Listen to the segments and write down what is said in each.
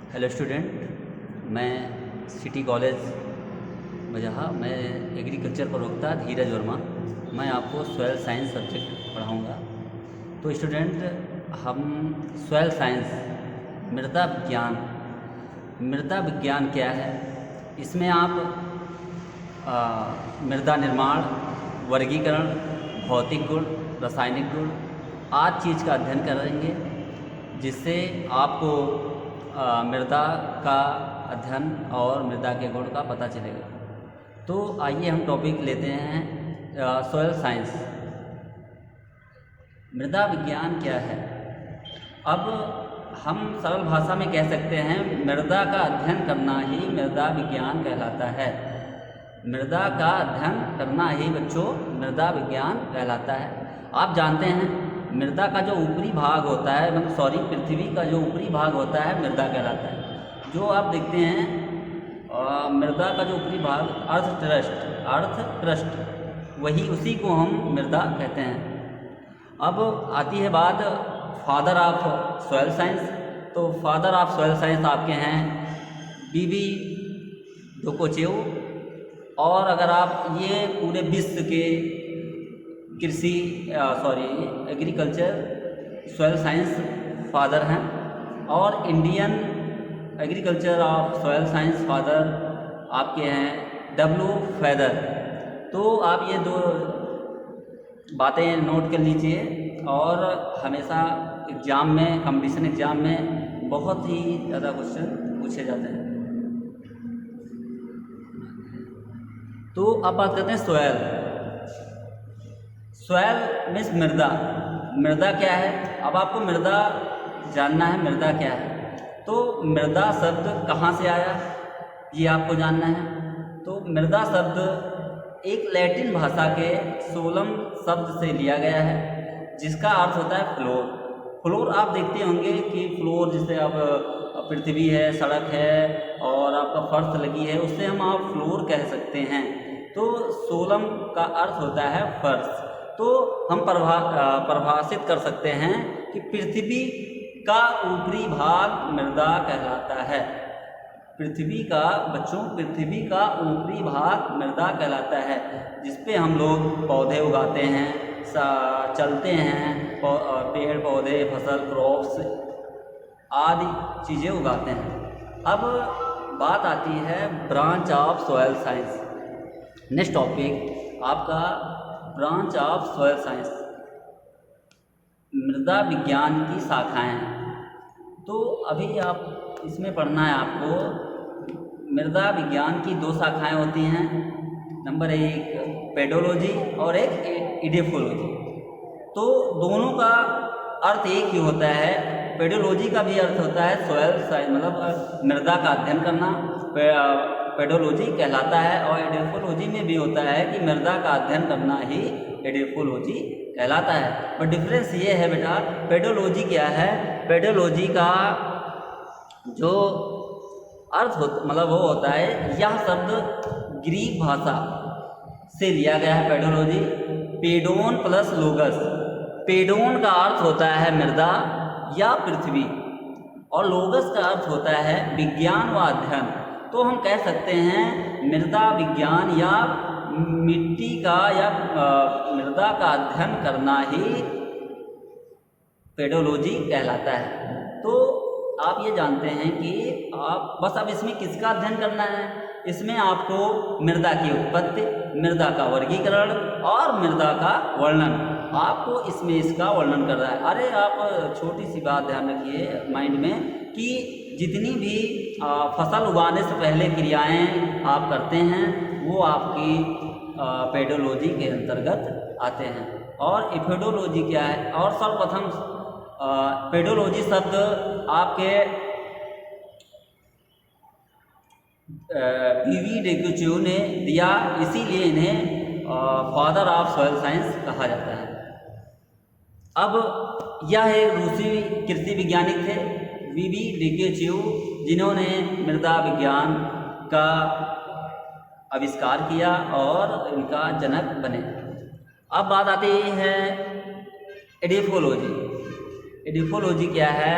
Hello student, मैं city college मजहा मैं agriculture प्रवक्ता धीरज वर्मा। मैं आपको सॉइल साइंस सब्जेक्ट पढ़ाऊँगा। तो स्टूडेंट, हम सॉइल साइंस मृदा विज्ञान क्या है, इसमें आप मृदा निर्माण, वर्गीकरण, भौतिक गुण, रासायनिक गुण आदि चीज़ का अध्ययन करेंगे, जिससे आपको मृदा का अध्ययन और मृदा के गुण का पता चलेगा। तो आइए हम टॉपिक लेते हैं सॉइल साइंस। मृदा विज्ञान क्या है? अब हम सरल भाषा में कह सकते हैं, मृदा का अध्ययन करना ही मृदा विज्ञान कहलाता है। मृदा का अध्ययन करना ही बच्चों मृदा विज्ञान कहलाता है। आप जानते हैं मृदा का जो ऊपरी भाग होता है, पृथ्वी का जो ऊपरी भाग होता है मृदा कहलाता है। जो आप देखते हैं मृदा का जो ऊपरी भाग अर्थ क्रस्ट वही उसी को हम मृदा कहते हैं। अब आती है बात फादर ऑफ सॉइल साइंस। तो फादर ऑफ सॉइल साइंस आपके हैं बीबी डोकोचेव। और अगर आप ये पूरे विश्व के एग्रीकल्चर सॉइल साइंस फादर हैं, और Indian agriculture of soil science father आपके हैं डब्ल्यू फैदर। तो आप ये दो बातें नोट कर लीजिए, और हमेशा एग्ज़ाम में, कंपटीशन एग्ज़ाम में बहुत ही ज़्यादा क्वेश्चन पूछे जाते हैं। तो अब बात करते हैं सॉइल मीन्स मृदा क्या है। अब आपको मृदा जानना है, मृदा क्या है। तो मृदा शब्द कहाँ से आया ये आपको जानना है। तो मृदा शब्द एक लैटिन भाषा के सोलम शब्द से लिया गया है, जिसका अर्थ होता है फ्लोर। आप देखते होंगे कि फ्लोर, जिससे आप पृथ्वी है, सड़क है और आपका फर्श लगी है, उससे हम आप फ्लोर कह सकते हैं। तो सोलम का अर्थ होता है फर्श। तो हम परिभाषित कर सकते हैं कि पृथ्वी का ऊपरी भाग मृदा कहलाता है। पृथ्वी का ऊपरी भाग मृदा कहलाता है, जिसपे हम लोग पौधे उगाते हैं, चलते हैं, पेड़ पौधे, फसल, क्रॉप्स आदि चीज़ें उगाते हैं। अब बात आती है branch of soil science. Next topic आपका ब्रांच ऑफ सॉइल साइंस, मृदा विज्ञान की शाखाएं हैं। तो अभी आप इसमें पढ़ना है आपको, मृदा विज्ञान की दो शाखाएं होती हैं। नंबर 1 पेडोलॉजी और एक इडियोलॉजी। तो दोनों का अर्थ एक ही होता है। पेडोलॉजी का भी अर्थ होता है सॉइल साइंस, मतलब मृदा का अध्ययन करना, पेडोलॉजी कहलाता है। और इडियोलॉजी में भी होता है कि मृदा का अध्ययन करना ही इडियोलॉजी कहलाता है। पर डिफरेंस ये है बेटा, पेडोलॉजी क्या है? पेडोलॉजी का जो अर्थ वो होता है, यह शब्द ग्रीक भाषा से लिया गया है। Pedology पेडोन plus लोगस। पेडोन का अर्थ होता है मृदा या पृथ्वी, और लोगस का अर्थ होता है विज्ञान व अध्ययन। तो हम कह सकते हैं मृदा विज्ञान या मिट्टी का या मृदा का अध्ययन करना ही पेडोलॉजी कहलाता है। तो आप ये जानते हैं कि आप बस अब इसमें किसका अध्ययन करना है? इसमें आपको मृदा की उत्पत्ति, मृदा का वर्गीकरण और मृदा का वर्णन, आपको इसमें इसका वर्णन कर रहा है। अरे आप छोटी सी बात ध्यान रखिए माइंड में, कि जितनी भी फसल उगाने से पहले क्रियाएं आप करते हैं, वो आपकी पेडोलॉजी के अंतर्गत आते हैं। और इफेडोलॉजी क्या है? और सर्वप्रथम पेडोलॉजी शब्द आपके बीवी डोकोचेव ने दिया, इसीलिए इन्हें फादर ऑफ सॉइल साइंस कहा जाता है। अब यह एक रूसी कृषि वैज्ञानिक थे बीवी डोकोचेव, जिन्होंने मृदा विज्ञान का आविष्कार किया और इनका जनक बने। अब बात आती है एडियोलॉजी। एडियोलॉजी क्या है?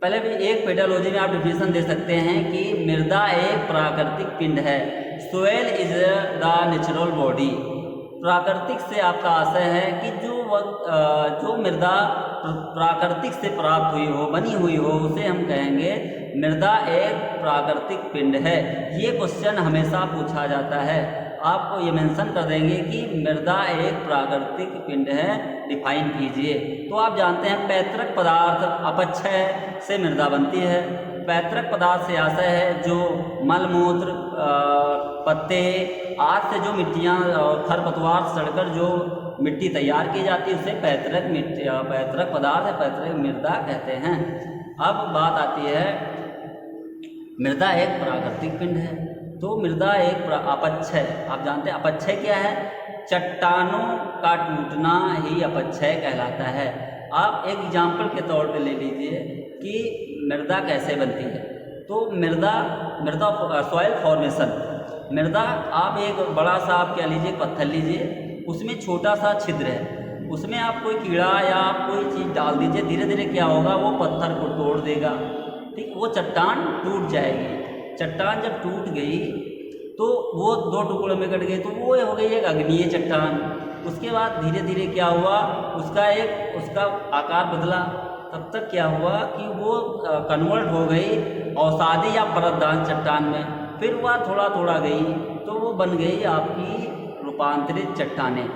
पहले भी एक पेडोलॉजी में आप डिफिनेशन दे सकते हैं कि मृदा एक प्राकृतिक पिंड है। Soil is the natural body. प्राकृतिक से आपका आशय है कि जो मृदा प्राकृतिक से प्राप्त हुई हो, बनी हुई हो, उसे हम कहेंगे मृदा एक प्राकृतिक पिंड है। ये क्वेश्चन हमेशा पूछा जाता है। आपको ये मेंशन कर देंगे कि मृदा एक प्राकृतिक पिंड है, डिफाइन कीजिए। तो आप जानते हैं पैतृक पदार्थ अपक्षय से मृदा बनती है। पैतृक पदार्थ से आशय है जो मलमूत्र, पत्ते आदि से जो मिट्टियाँ खरपतवार सड़कर जो मिट्टी तैयार की जाती है उसे पैतृक पदार्थ है, पैतृक मृदा कहते हैं। अब बात आती है मृदा एक प्राकृतिक पिंड है। तो मृदा एक अपक्षय, आप जानते हैं अपक्षय क्या है? चट्टानों का टूटना ही अपक्षय कहलाता है। आप एक एग्जाम्पल के तौर पे ले लीजिए कि मृदा कैसे बनती है। तो मृदा सॉइल फॉर्मेशन, मृदा आप एक बड़ा सा आप क्या लीजिए, पत्थर लीजिए, उसमें छोटा सा छिद्र है, उसमें आप कोई कीड़ा या आप कोई चीज़ डाल दीजिए, धीरे धीरे क्या होगा, वो पत्थर को तोड़ देगा, ठीक, वो चट्टान टूट जाएगी। चट्टान जब टूट गई तो वो दो टुकड़ों में कट गई, तो वो हो गई एक अग्नीय चट्टान। उसके बाद धीरे धीरे क्या हुआ, उसका आकार बदला, तब तक क्या हुआ कि वो कन्वर्ट हो गई औषधि या परतदान चट्टान में। फिर वह थोड़ा थोड़ा गई तो वो बन गई आपकी रूपांतरित चट्टानें।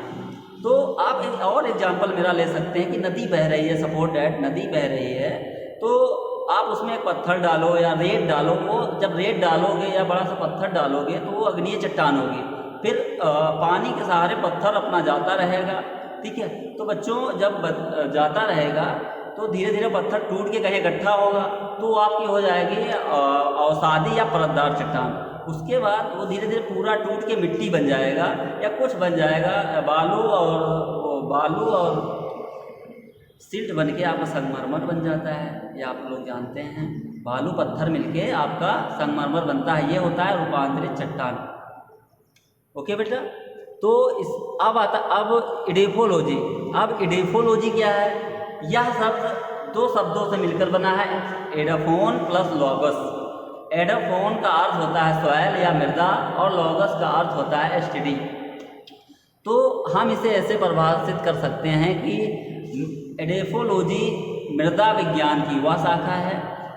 तो आप एक और एग्जाम्पल मेरा ले सकते हैं कि नदी बह रही है, सपोज दैट नदी बह रही है, तो आप उसमें एक पत्थर डालो या रेत डालो, वो जब रेत डालोगे या बड़ा सा पत्थर डालोगे तो वो अग्नीय चट्टान होगी। फिर पानी के सहारे पत्थर अपना जाता रहेगा, ठीक है। तो बच्चों जब जाता रहेगा तो धीरे धीरे पत्थर टूट के कहीं इकट्ठा होगा, तो आपकी हो जाएगी औषधि या परतदार चट्टान। उसके बाद वो धीरे धीरे पूरा टूट के मिट्टी बन जाएगा या कुछ बन जाएगा, बालू और सिल्ट बन के आपका संगमरमर बन जाता है। ये आप लोग जानते हैं, बालू पत्थर मिलके आपका संगमरमर बनता है। ये होता है रूपांतरित चट्टान। ओके बेटा, तो अब इडेफोलॉजी। अब इडेफोलॉजी क्या है? यह शब्द दो शब्दों से मिलकर बना है, एडाफोन प्लस लॉगस। एडाफोन का अर्थ होता है सॉइल या मृदा और लॉगस का अर्थ होता है एसटीडी। तो हम इसे ऐसे परिभाषित कर सकते हैं कि एडेफोलॉजी मृदा विज्ञान की वह शाखा है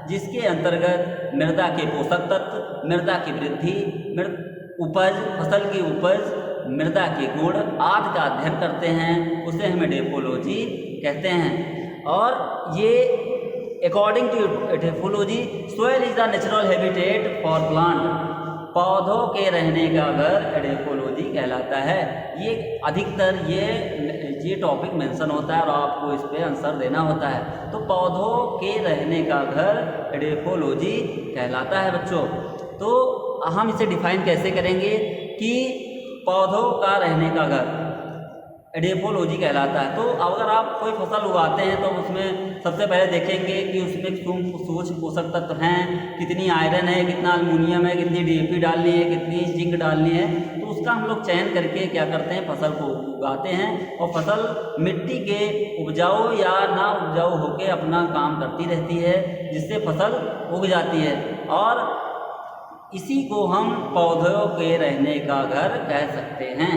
जिसके अंतर्गत मृदा के पोषक तत्व, मृदा की वृद्धि, उपज, फसल की उपज, मृदा के गुण आदि का अध्ययन करते हैं, उसे हम एडेफोलॉजी कहते हैं। और ये according to edaphology soil is the natural habitat for plant. पौधों के रहने का घर एडेफोलॉजी कहलाता है। ये अधिकतर ये टॉपिक मेंशन होता है और आपको इस पे आंसर देना होता है। तो पौधों के रहने का घर एडेफोलॉजी कहलाता है बच्चों। तो हम इसे डिफाइन कैसे करेंगे कि पौधों का रहने का घर एडेफोलॉजी कहलाता है। तो अगर आप कोई फसल उगाते हैं तो उसमें सबसे पहले देखेंगे कि उसमें सूक्ष्म पोषक तत्व हैं, कितनी आयरन है, कितना अल्मीनियम है, कितनी डीएपी डालनी है, कितनी जिंक डालनी है। तो उसका हम लोग चयन करके क्या करते हैं, फसल को उगाते हैं और फसल मिट्टी के उपजाऊ या ना उपजाऊ होकर अपना काम करती रहती है, जिससे फसल उग जाती है। और इसी को हम पौधों के रहने का घर कह सकते हैं।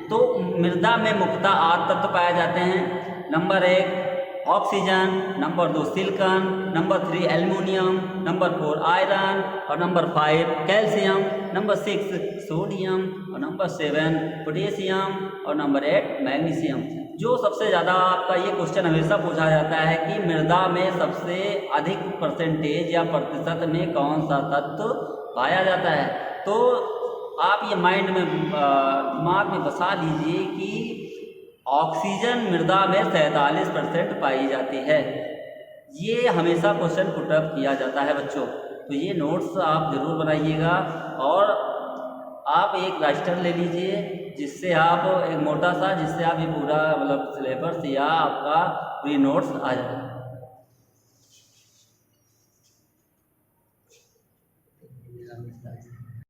तो मृदा में मुख्यतः 8 तत्व पाए जाते हैं। Number 1 oxygen, number 2 silicon, number 3 aluminium, number 4 iron और नंबर 5 कैल्शियम, नंबर 6 सोडियम और नंबर 7 पोटेशियम और नंबर 8 मैग्नीशियम। जो सबसे ज़्यादा आपका ये क्वेश्चन हमेशा पूछा जाता है कि मृदा में सबसे अधिक परसेंटेज या प्रतिशत में कौन सा तत्व पाया जाता है। तो आप ये माइंड में दिमाग में बसा लीजिए कि ऑक्सीजन मृदा में 47% पाई जाती है। ये हमेशा क्वेश्चन पुटअप किया जाता है बच्चों। तो ये नोट्स आप ज़रूर बनाइएगा और आप एक रजिस्टर ले लीजिए जिससे आप एक मोटा सा, जिससे आप ये पूरा मतलब सिलेबस या आपका पूरी नोट्स आ जाए।